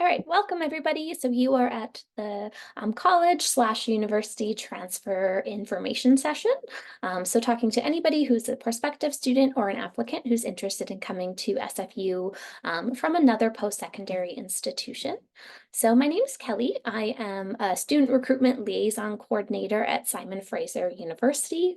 All right, welcome everybody. So you are at the college/university transfer information session. So talking to anybody who's a prospective student or an applicant who's interested in coming to SFU from another post-secondary institution. So my name is Kelly. I am a student recruitment liaison coordinator at Simon Fraser University.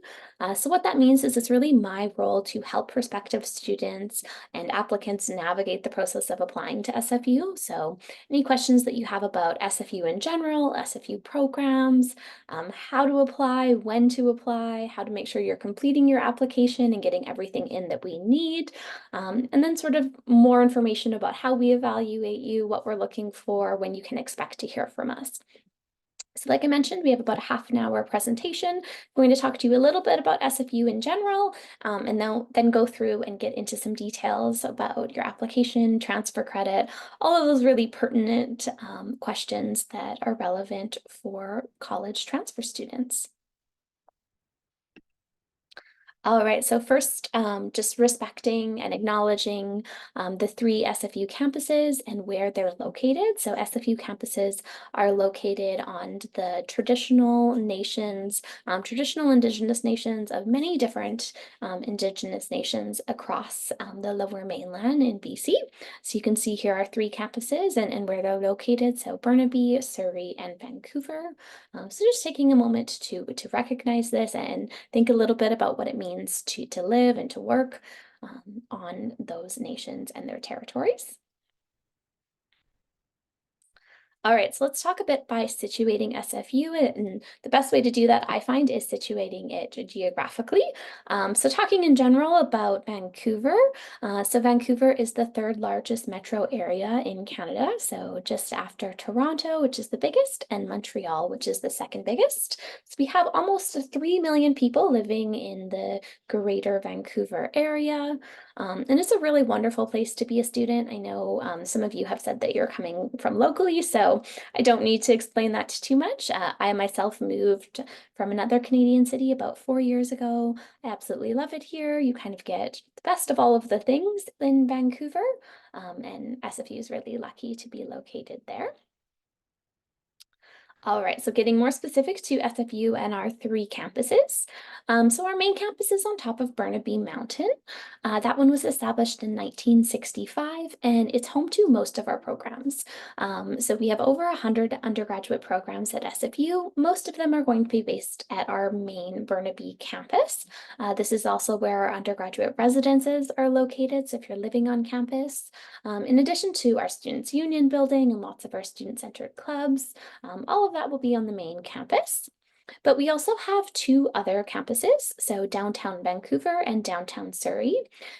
So what that means is it's really my role to help prospective students and applicants navigate the process of applying to SFU. So any questions that you have about SFU in general, SFU programs, how to apply, when to apply, how to make sure you're completing your application and getting everything in that we need, and then sort of more information about how we evaluate you, what we're looking for, when you can expect to hear from us. So like I mentioned, we have about a half an hour presentation. I'm going to talk to you a little bit about SFU in general, and then go through and get into some details about your application, transfer credit, all of those really pertinent questions that are relevant for college transfer students. All right, so first, just respecting and acknowledging the three SFU campuses and where they're located. So SFU campuses are located on the traditional nations, traditional Indigenous nations of many different Indigenous nations across the Lower Mainland in BC. So you can see here are three campuses and where they're located. So Burnaby, Surrey, and Vancouver. So just taking a moment to recognize this and think a little bit about what it means to live and to work on those nations and their territories. All right, so let's talk a bit by situating SFU, and the best way to do that, I find, is situating it geographically. So talking in general about Vancouver, so Vancouver is the third largest metro area in Canada, so just after Toronto, which is the biggest, and Montreal, which is the second biggest. So we have almost 3 million people living in the greater Vancouver area. And it's a really wonderful place to be a student. I know some of you have said that you're coming from locally, so I don't need to explain that too much. I myself moved from another Canadian city about 4 years ago. I absolutely love it here. You kind of get the best of all of the things in Vancouver, and SFU is really lucky to be located there. All right, so getting more specific to SFU and our three campuses. So our main campus is on top of Burnaby Mountain. That one was established in 1965, and it's home to most of our programs. So we have over 100 undergraduate programs at SFU. Most of them are going to be based at our main Burnaby campus. This is also where our undergraduate residences are located, so if you're living on campus. In addition to our Students' Union building and lots of our student-centered clubs, all of that will be on the main campus. But we also have two other campuses, so downtown Vancouver and downtown Surrey.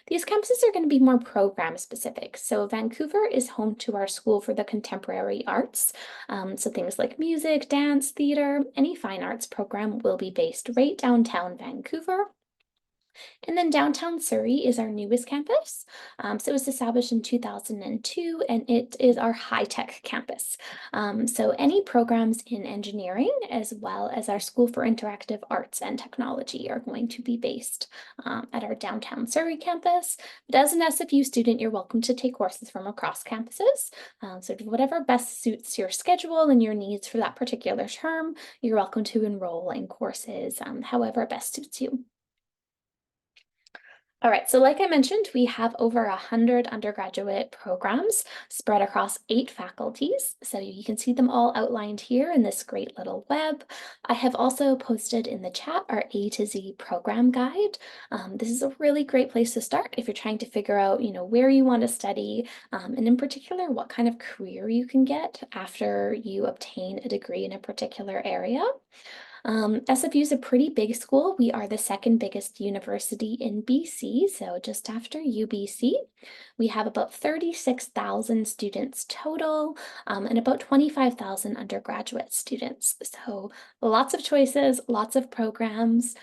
These campuses are going to be more program specific. So Vancouver is home to our School for the Contemporary Arts. So things like music, dance, theater, any fine arts program will be based right downtown Vancouver. And then downtown Surrey is our newest campus. So it was established in 2002, and it is our high-tech campus. So any programs in engineering, as well as our School for Interactive Arts and Technology, are going to be based at our downtown Surrey campus. But as an SFU student, you're welcome to take courses from across campuses. So whatever best suits your schedule and your needs for that particular term, you're welcome to enroll in courses however best suits you. All right, so like I mentioned, we have over 100 undergraduate programs spread across 8 faculties. So you can see them all outlined here in this great little web. I have also posted in the chat our A to Z program guide. This is a really great place to start if you're trying to figure out, where you want to study, and in particular, what kind of career you can get after you obtain a degree in a particular area. SFU is a pretty big school. We are the second biggest university in BC, so just after UBC. We have about 36,000 students total, and about 25,000 undergraduate students. So lots of choices, lots of programs.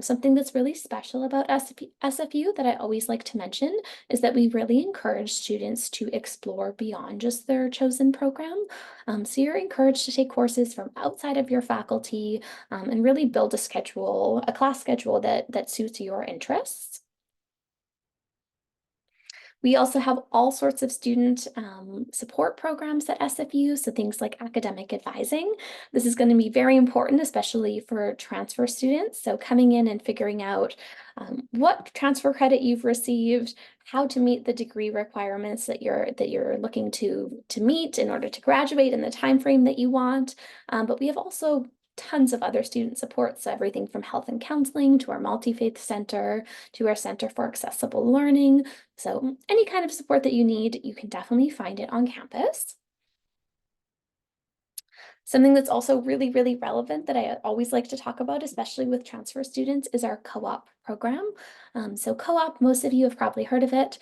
Something that's really special about SFU that I always like to mention is that we really encourage students to explore beyond just their chosen program. So you're encouraged to take courses from outside of your faculty, and really build a schedule, a class schedule that suits your interests. We also have all sorts of student support programs at SFU, so things like academic advising. This is going to be very important, especially for transfer students. So coming in and figuring out what transfer credit you've received, how to meet the degree requirements that you're looking to meet in order to graduate in the time frame that you want. But we have also tons of other student support, so everything from health and counseling to our multi-faith center to our Center for Accessible Learning. So any kind of support that you need, you can definitely find it on campus. Something that's also really, really relevant that I always like to talk about, especially with transfer students, is our co-op program. So co-op, most of you have probably heard of it.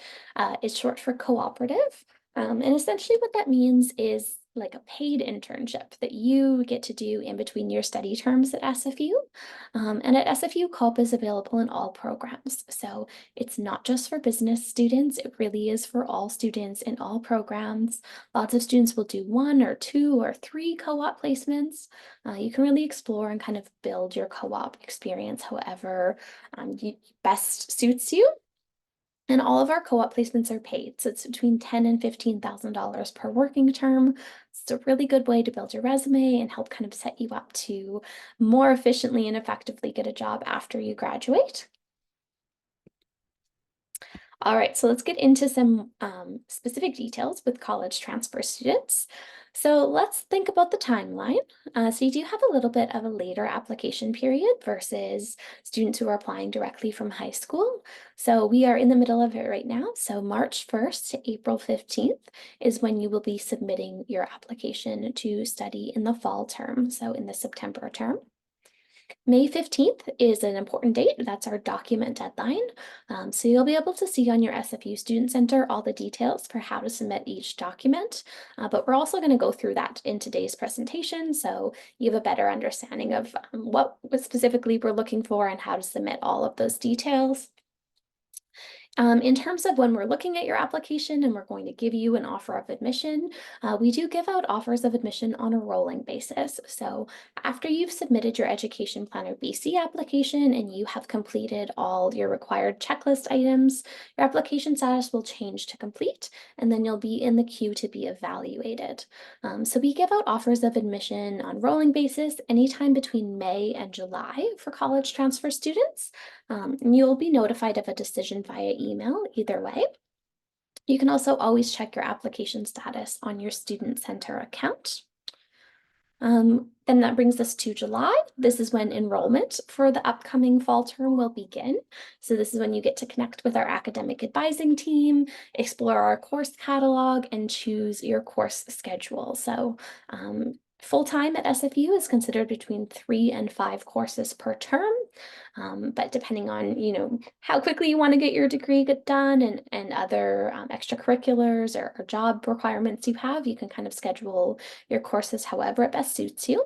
It's short for cooperative. And essentially what that means is like a paid internship that you get to do in between your study terms at SFU. And at SFU, co-op is available in all programs. So it's not just for business students, it really is for all students in all programs. Lots of students will do 1 or 2 or 3 co-op placements. You can really explore and kind of build your co-op experience however best suits you. And all of our co-op placements are paid. So it's between $10,000 and $15,000 per working term. It's a really good way to build your resume and help kind of set you up to more efficiently and effectively get a job after you graduate. All right, so let's get into some specific details with college transfer students. So let's think about the timeline. So you do have a little bit of a later application period versus students who are applying directly from high school. So we are in the middle of it right now. So March 1st to April 15th is when you will be submitting your application to study in the fall term, so in the September term. May 15th is an important date. That's our document deadline. So you'll be able to see on your SFU Student Center all the details for how to submit each document. But we're also going to go through that in today's presentation, so you have a better understanding of what specifically we're looking for and how to submit all of those details. In terms of when we're looking at your application and we're going to give you an offer of admission, we do give out offers of admission on a rolling basis. So after you've submitted your Education Planner BC application and you have completed all your required checklist items, your application status will change to complete, and then you'll be in the queue to be evaluated. So we give out offers of admission on rolling basis anytime between May and July for college transfer students. And you'll be notified of a decision via email either way. You can also always check your application status on your Student Center account. Then that brings us to July. This is when enrollment for the upcoming fall term will begin. So this is when you get to connect with our academic advising team, explore our course catalog, and choose your course schedule. So full-time at SFU is considered between 3 and 5 courses per term. But depending on, how quickly you want to get your degree done and other extracurriculars or job requirements you have, you can kind of schedule your courses however it best suits you.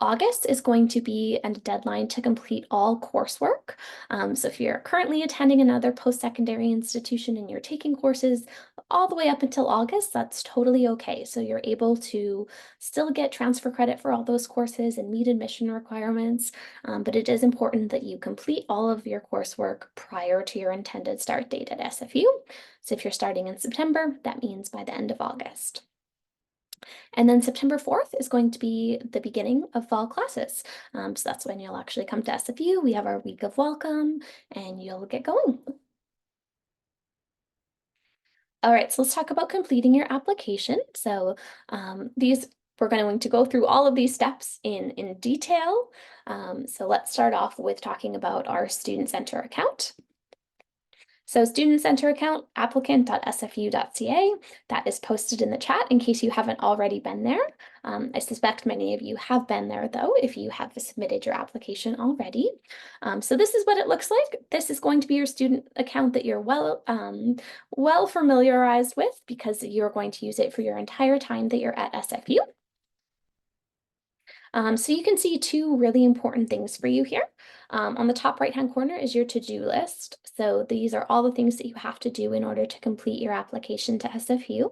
August is going to be a deadline to complete all coursework. So if you're currently attending another post-secondary institution and you're taking courses all the way up until August, that's totally okay. So you're able to still get transfer credit for all those courses and meet admission requirements, but it is important that you complete all of your coursework prior to your intended start date at SFU. So if you're starting in September, that means by the end of August. And then September 4th is going to be the beginning of fall classes. So that's when you'll actually come to SFU. We have our week of welcome and you'll get going. All right, so let's talk about completing your application. So we're going to go through all of these steps in detail. So let's start off with talking about our Student Center account. So Student Center account, applicant.sfu.ca, that is posted in the chat in case you haven't already been there. I suspect many of you have been there though, if you have submitted your application already. So this is what it looks like. This is going to be your student account that you're well familiarized with because you're going to use it for your entire time that you're at SFU. So you can see 2 really important things for you here. On the top right-hand corner is your to-do list. So these are all the things that you have to do in order to complete your application to SFU.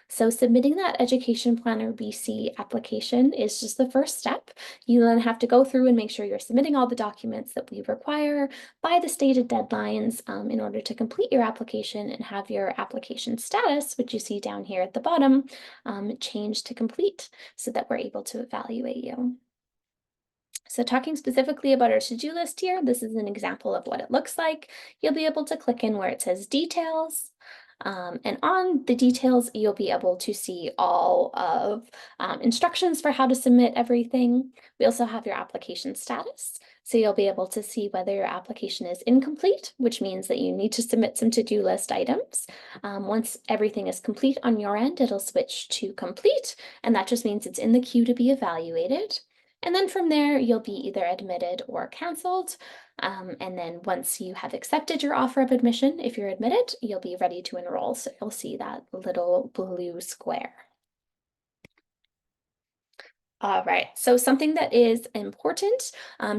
So submitting that Education Planner BC application is just the first step. You then have to go through and make sure you're submitting all the documents that we require by the stated deadlines in order to complete your application and have your application status, which you see down here at the bottom, changed to complete so that we're able to evaluate you. So talking specifically about our to-do list here, this is an example of what it looks like. You'll be able to click in where it says details. And on the details, you'll be able to see all of instructions for how to submit everything. We also have your application status. So you'll be able to see whether your application is incomplete, which means that you need to submit some to-do list items. Once everything is complete on your end, it'll switch to complete, and that just means it's in the queue to be evaluated. And then from there, you'll be either admitted or canceled. And then once you have accepted your offer of admission, if you're admitted, you'll be ready to enroll. So you'll see that little blue square. All right, so something that is important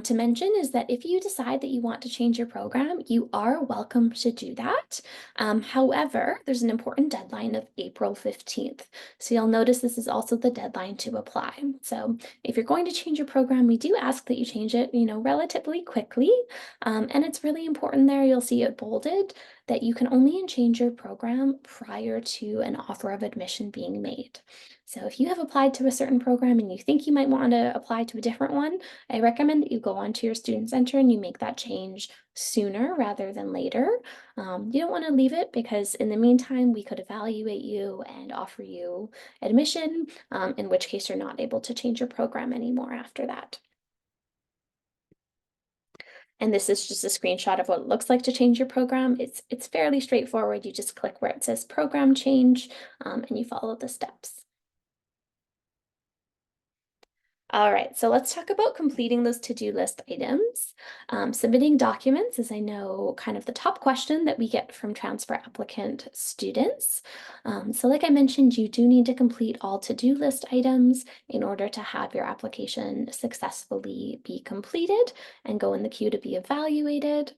to mention is that if you decide that you want to change your program, you are welcome to do that. However, there's an important deadline of April 15th. So you'll notice this is also the deadline to apply. So if you're going to change your program, we do ask that you change it, relatively quickly. And it's really important there, you'll see it bolded, that you can only change your program prior to an offer of admission being made. So if you have applied to a certain program and you think you might want to apply to a different one, I recommend that you go onto your Student Center and you make that change sooner rather than later. You don't want to leave it because in the meantime, we could evaluate you and offer you admission, in which case you're not able to change your program anymore after that. And this is just a screenshot of what it looks like to change your program. It's fairly straightforward. You just click where it says program change, and you follow the steps. All right, so let's talk about completing those to-do list items. Submitting documents is, I know, kind of the top question that we get from transfer applicant students. So like I mentioned, you do need to complete all to-do list items in order to have your application successfully be completed and go in the queue to be evaluated.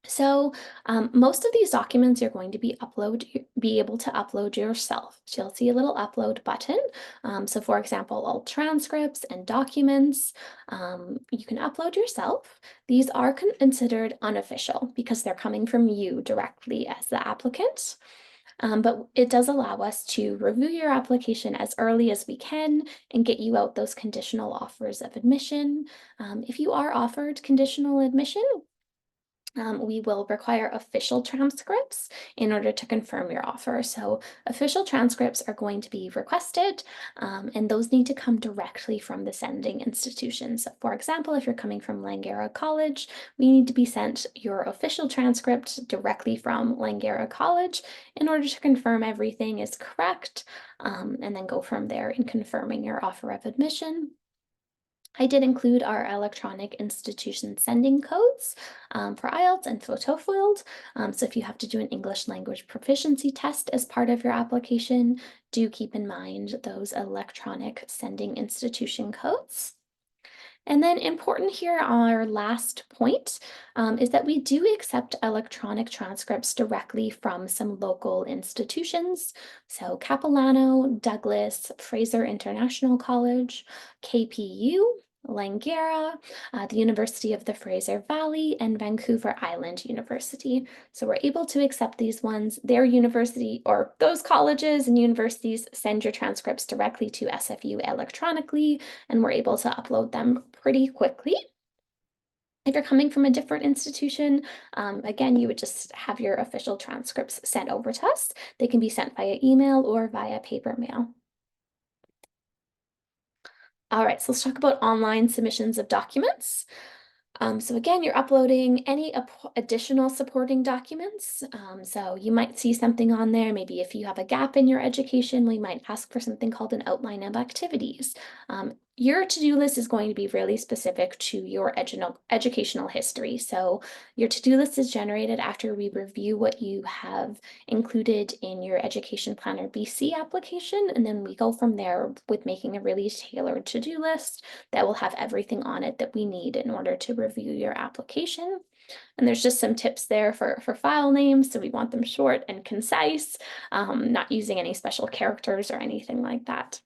So most of these documents you're going to be able to upload yourself. So you'll see a little upload button. So for example, all transcripts and documents you can upload yourself. These are considered unofficial because they're coming from you directly as the applicant. But it does allow us to review your application as early as we can and get you out those conditional offers of admission. If you are offered conditional admission, we will require official transcripts in order to confirm your offer. So official transcripts are going to be requested, and those need to come directly from the sending institution. So for example, if you're coming from Langara College, we need to be sent your official transcript directly from Langara College in order to confirm everything is correct, and then go from there in confirming your offer of admission. I did include our electronic institution sending codes for IELTS and for TOEFL. So if you have to do an English language proficiency test as part of your application, do keep in mind those electronic sending institution codes. And then important here, our last point is that we do accept electronic transcripts directly from some local institutions. So Capilano, Douglas, Fraser International College, KPU, Langara, the University of the Fraser Valley, and Vancouver Island University. So we're able to accept these ones. Their university or those colleges and universities send your transcripts directly to SFU electronically, and we're able to upload them pretty quickly. If you're coming from a different institution, again, you would just have your official transcripts sent over to us. They can be sent via email or via paper mail. All right, so let's talk about online submissions of documents. So again, you're uploading any additional supporting documents. So you might see something on there, maybe if you have a gap in your education, we might ask for something called an outline of activities. your to-do list is going to be really specific to your educational history. So your to-do list is generated after we review what you have included in your Education Planner BC application, and then we go from there with making a really tailored to-do list that will have everything on it that we need in order to review your application. And there's just some tips there for file names. So we want them short and concise, not using any special characters or anything like that.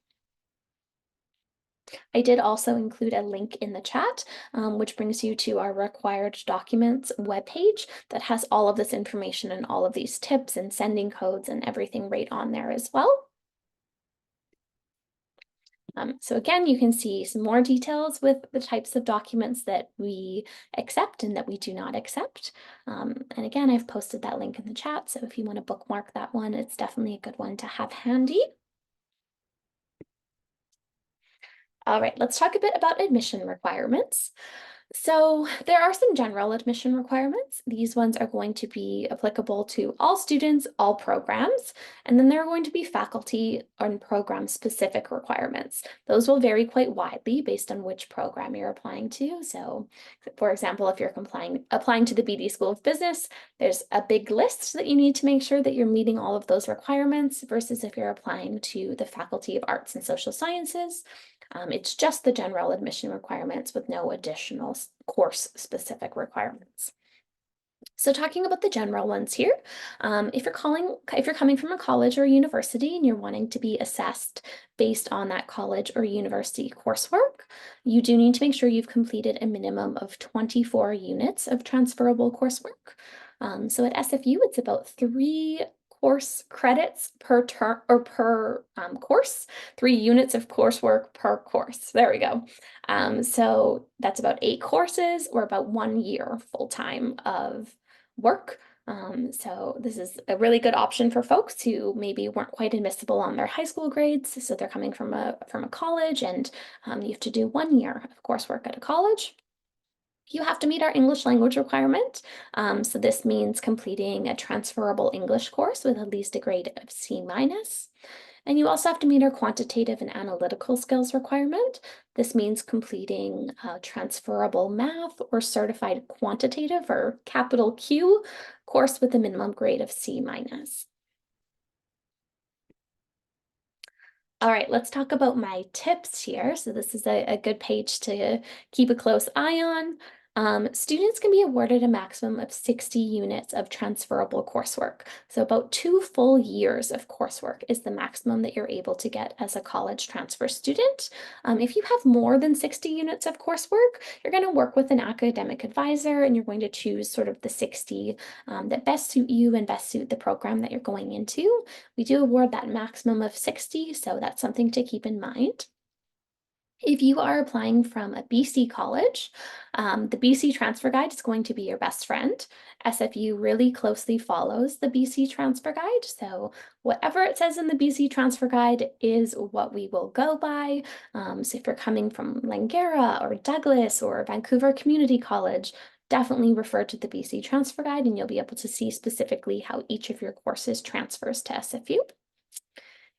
I did also include a link in the chat, which brings you to our required documents webpage that has all of this information and all of these tips and sending codes and everything right on there as well. So again, you can see some more details with the types of documents that we accept and that we do not accept. And again, I've posted that link in the chat, so if you want to bookmark that one, it's definitely a good one to have handy. All right, let's talk a bit about admission requirements. So there are some general admission requirements. These ones are going to be applicable to all students, all programs, and then there are going to be faculty and program specific requirements. Those will vary quite widely based on which program you're applying to. So for example, if you're applying to the BD School of Business, there's a big list that you need to make sure that you're meeting all of those requirements versus if you're applying to the Faculty of Arts and Social Sciences. It's just the general admission requirements with no additional course-specific requirements. So talking about the general ones here, if you're coming from a college or a university and you're wanting to be assessed based on that college or university coursework, you do need to make sure you've completed a minimum of 24 units of transferable coursework. So at SFU, it's about 3 course credits per term or per course, 3 units of coursework per course. There we go. So that's about 8 courses or about 1 year full-time of work. So this is a really good option for folks who maybe weren't quite admissible on their high school grades. So they're coming from a college and you have to do 1 year of coursework at a college. You have to meet our English language requirement. So this means completing a transferable English course with at least a grade of C-. And you also have to meet our quantitative and analytical skills requirement. This means completing a transferable math or certified quantitative or capital Q course with a minimum grade of C-. All right, let's talk about my tips here. So this is a good page to keep a close eye on. Students can be awarded a maximum of 60 units of transferable coursework. So about 2 full years of coursework is the maximum that you're able to get as a college transfer student. If you have more than 60 units of coursework, you're going to work with an academic advisor and you're going to choose sort of the 60 that best suit you and best suit the program that you're going into. We do award that maximum of 60, so that's something to keep in mind. If you are applying from a BC college, the BC Transfer Guide is going to be your best friend. SFU really closely follows the BC Transfer Guide, so whatever it says in the BC Transfer Guide is what we will go by. So if you're coming from Langara or Douglas or Vancouver Community College, definitely refer to the BC Transfer Guide and you'll be able to see specifically how each of your courses transfers to SFU.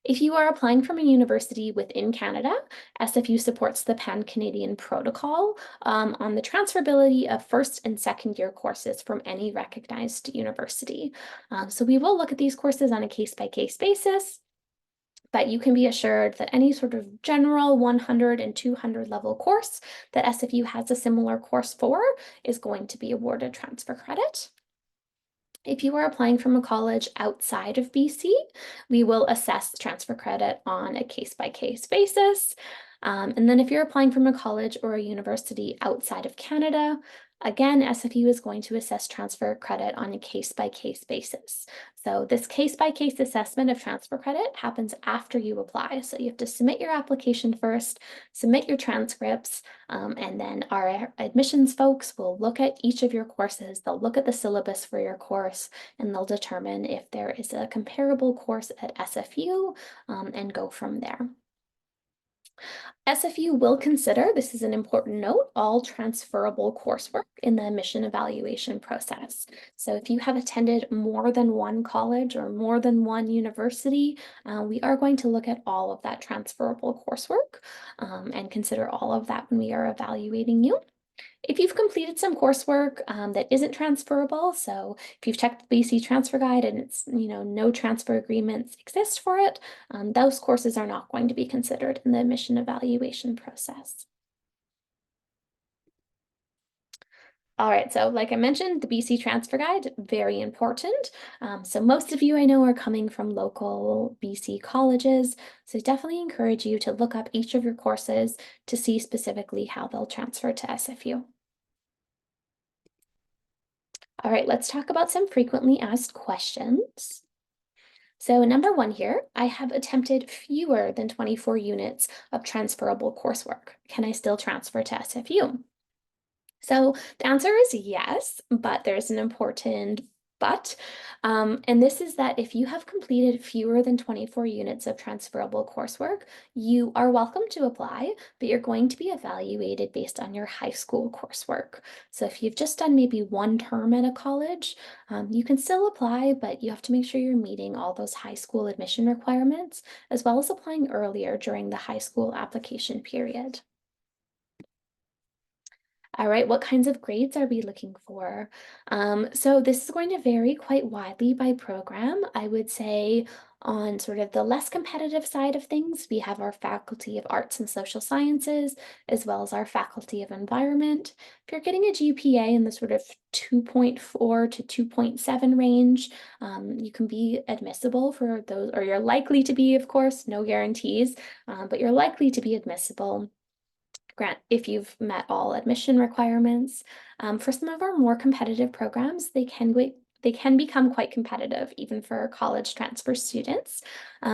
If you are applying from a university within Canada, SFU supports the Pan-Canadian Protocol on the transferability of first and second year courses from any recognized university. So we will look at these courses on a case-by-case basis, but you can be assured that any sort of general 100 and 200 level course that SFU has a similar course for is going to be awarded transfer credit. If you are applying from a college outside of BC, we will assess transfer credit on a case-by-case basis. And then if you're applying from a college or a university outside of Canada, again, SFU is going to assess transfer credit on a case-by-case basis. So this case-by-case assessment of transfer credit happens after you apply. So you have to submit your application first, submit your transcripts, and then our admissions folks will look at each of your courses. They'll look at the syllabus for your course, and they'll determine if there is a comparable course at SFU and go from there. SFU will consider, this is an important note, all transferable coursework in the admission evaluation process. So if you have attended more than one college or more than one university, we are going to look at all of that transferable coursework and consider all of that when we are evaluating you. If you've completed some coursework that isn't transferable, so if you've checked the BC Transfer Guide and it's, no transfer agreements exist for it, those courses are not going to be considered in the admission evaluation process. All right, so like I mentioned, the BC Transfer Guide, very important. So most of you I know are coming from local BC colleges, so definitely encourage you to look up each of your courses to see specifically how they'll transfer to SFU. All right, let's talk about some frequently asked questions. So number one here, I have attempted fewer than 24 units of transferable coursework. Can I still transfer to SFU? So the answer is yes, but there's an important but. And this is that if you have completed fewer than 24 units of transferable coursework, you are welcome to apply, but you're going to be evaluated based on your high school coursework. So if you've just done maybe one term at a college, you can still apply, but you have to make sure you're meeting all those high school admission requirements, as well as applying earlier during the high school application period. All right, what kinds of grades are we looking for? So this is going to vary quite widely by program. I would say on sort of the less competitive side of things, we have our Faculty of Arts and Social Sciences, as well as our Faculty of Environment. If you're getting a GPA in the sort of 2.4 to 2.7 range, you can be admissible for those, or you're likely to be, of course, no guarantees, but you're likely to be admissible if you've met all admission requirements. For some of our more competitive programs, they can become quite competitive, even for college transfer students.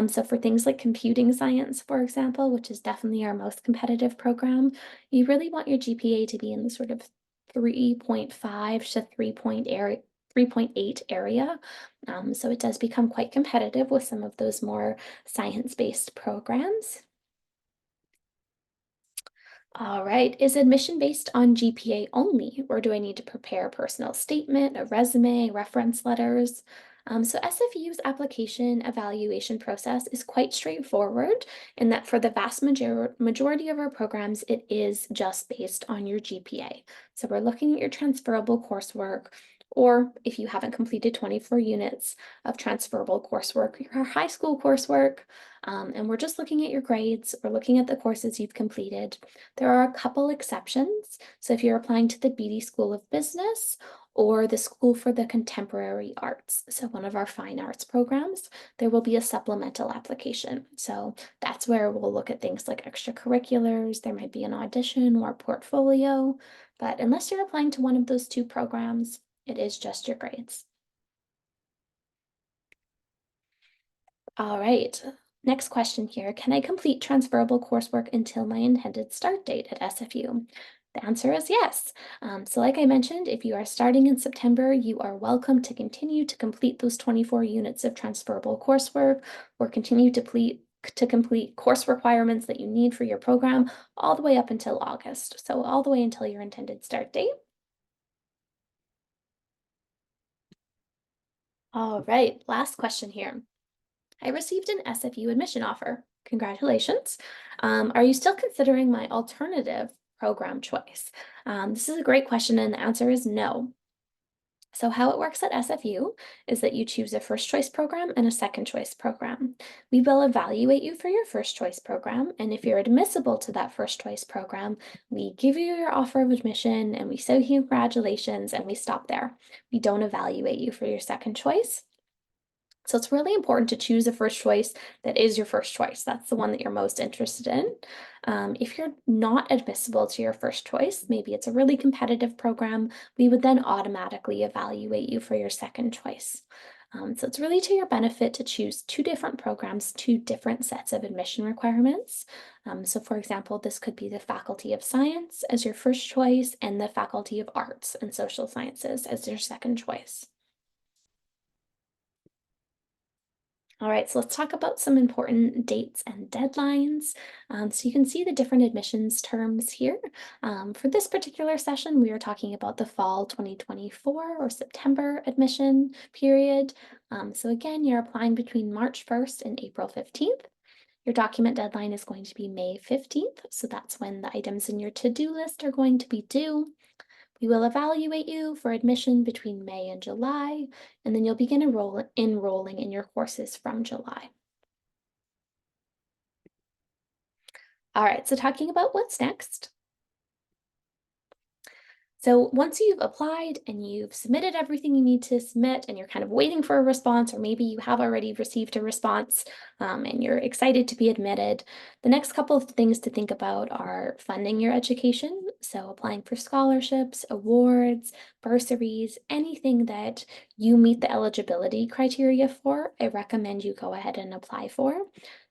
So for things like computing science, for example, which is definitely our most competitive program, you really want your GPA to be in the sort of 3.5 to 3.8 area. So it does become quite competitive with some of those more science-based programs. All right, is admission based on GPA only, or do I need to prepare a personal statement, a resume, reference letters? So SFU's application evaluation process is quite straightforward in that for the vast majority of our programs, it is just based on your GPA. So we're looking at your transferable coursework, or if you haven't completed 24 units of transferable coursework, your high school coursework, and we're just looking at your grades, we're looking at the courses you've completed. There are a couple exceptions. So if you're applying to the Beatty School of Business or the School for the Contemporary Arts, so one of our fine arts programs, there will be a supplemental application. So that's where we'll look at things like extracurriculars, there might be an audition or portfolio, but unless you're applying to one of those two programs, it is just your grades. All right, next question here. Can I complete transferable coursework until my intended start date at SFU? The answer is yes. So like I mentioned, if you are starting in September, you are welcome to continue to complete those 24 units of transferable coursework or continue to complete course requirements that you need for your program all the way up until August. So all the way until your intended start date. All right, last question here. I received an SFU admission offer. Congratulations. Are you still considering my alternative program choice? This is a great question, and the answer is no. So how it works at SFU is that you choose a first choice program and a second choice program. We will evaluate you for your first choice program, and if you're admissible to that first choice program, we give you your offer of admission and we say congratulations and we stop there. We don't evaluate you for your second choice. So it's really important to choose a first choice that is your first choice. That's the one that you're most interested in. If you're not admissible to your first choice, maybe it's a really competitive program, we would then automatically evaluate you for your second choice. So it's really to your benefit to choose two different programs, two different sets of admission requirements. So for example, this could be the Faculty of Science as your first choice and the Faculty of Arts and Social Sciences as your second choice. All right, so let's talk about some important dates and deadlines. So you can see the different admissions terms here. For this particular session, we are talking about the fall 2024 or September admission period. So again, you're applying between March 1st and April 15th. Your document deadline is going to be May 15th, so that's when the items in your to-do list are going to be due. We will evaluate you for admission between May and July, and then you'll begin enrolling in your courses from July. All right, so talking about what's next. So once you've applied and you've submitted everything you need to submit and you're kind of waiting for a response, or maybe you have already received a response and you're excited to be admitted, the next couple of things to think about are funding your education. So applying for scholarships, awards, bursaries, anything that you meet the eligibility criteria for, I recommend you go ahead and apply for.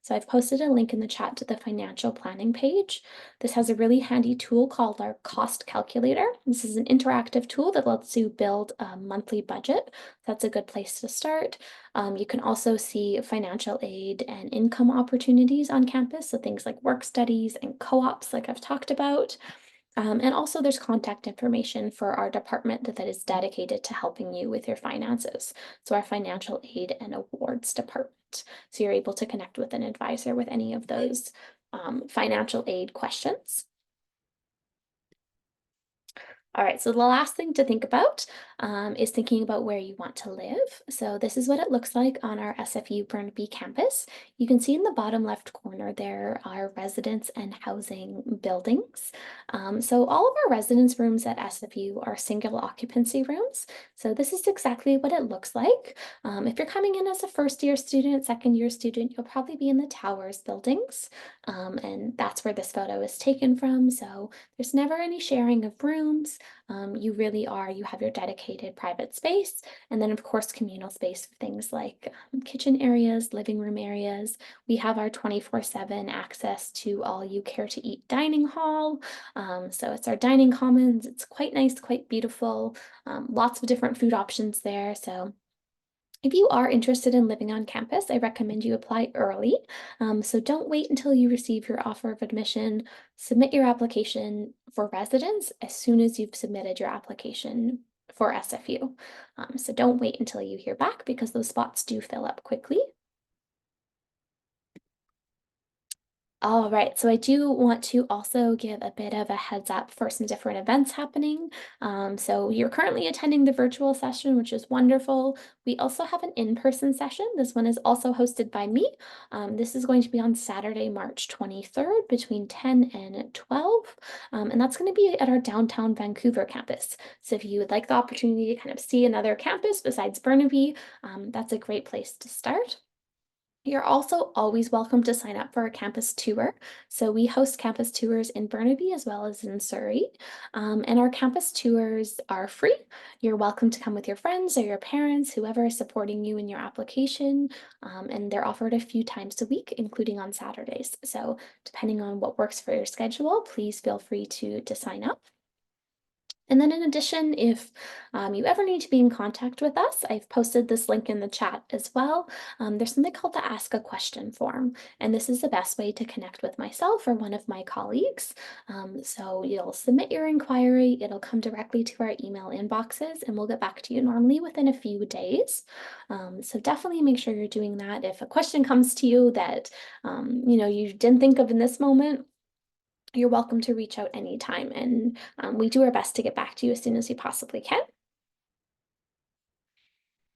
So I've posted a link in the chat to the financial planning page. This has a really handy tool called our cost calculator. This is an interactive tool that lets you build a monthly budget. That's a good place to start. You can also see financial aid and income opportunities on campus, so things like work studies and co-ops like I've talked about. And also there's contact information for our department that is dedicated to helping you with your finances. So our financial aid and awards department. So you're able to connect with an advisor with any of those financial aid questions. All right, so the last thing to think about is thinking about where you want to live. So this is what it looks like on our SFU Burnaby campus. You can see in the bottom left corner there are residence and housing buildings. So all of our residence rooms at SFU are single occupancy rooms. So this is exactly what it looks like. If you're coming in as a first year student, second year student, you'll probably be in the towers buildings. And that's where this photo is taken from. So there's never any sharing of rooms. You have your dedicated private space, and then of course communal space for things like kitchen areas, living room areas. We have our 24/7 access to all you care to eat dining hall. So it's our dining commons. It's quite nice, quite beautiful. Lots of different food options there. So if you are interested in living on campus, I recommend you apply early. So don't wait until you receive your offer of admission. Submit your application for residence as soon as you've submitted your application for SFU. So don't wait until you hear back because those spots do fill up quickly. All right, so I do want to also give a bit of a heads up for some different events happening. So you're currently attending the virtual session, which is wonderful. We also have an in-person session. This one is also hosted by me. This is going to be on Saturday, March 23rd between 10 and 12. And that's going to be at our downtown Vancouver campus. So if you would like the opportunity to kind of see another campus besides Burnaby, that's a great place to start. You're also always welcome to sign up for a campus tour. So we host campus tours in Burnaby as well as in Surrey. And our campus tours are free. You're welcome to come with your friends or your parents, whoever is supporting you in your application. And they're offered a few times a week, including on Saturdays. So depending on what works for your schedule, please feel free to sign up. And then in addition, if you ever need to be in contact with us, I've posted this link in the chat as well. There's something called the Ask a Question form, and this is the best way to connect with myself or one of my colleagues. So you'll submit your inquiry, it'll come directly to our email inboxes, and we'll get back to you normally within a few days. So definitely make sure you're doing that. If a question comes to you that you didn't think of in this moment, you're welcome to reach out anytime, and we do our best to get back to you as soon as we possibly can.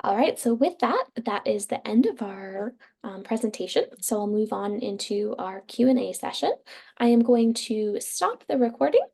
All right, so with that, that is the end of our presentation. So I'll move on into our Q&A session. I am going to stop the recording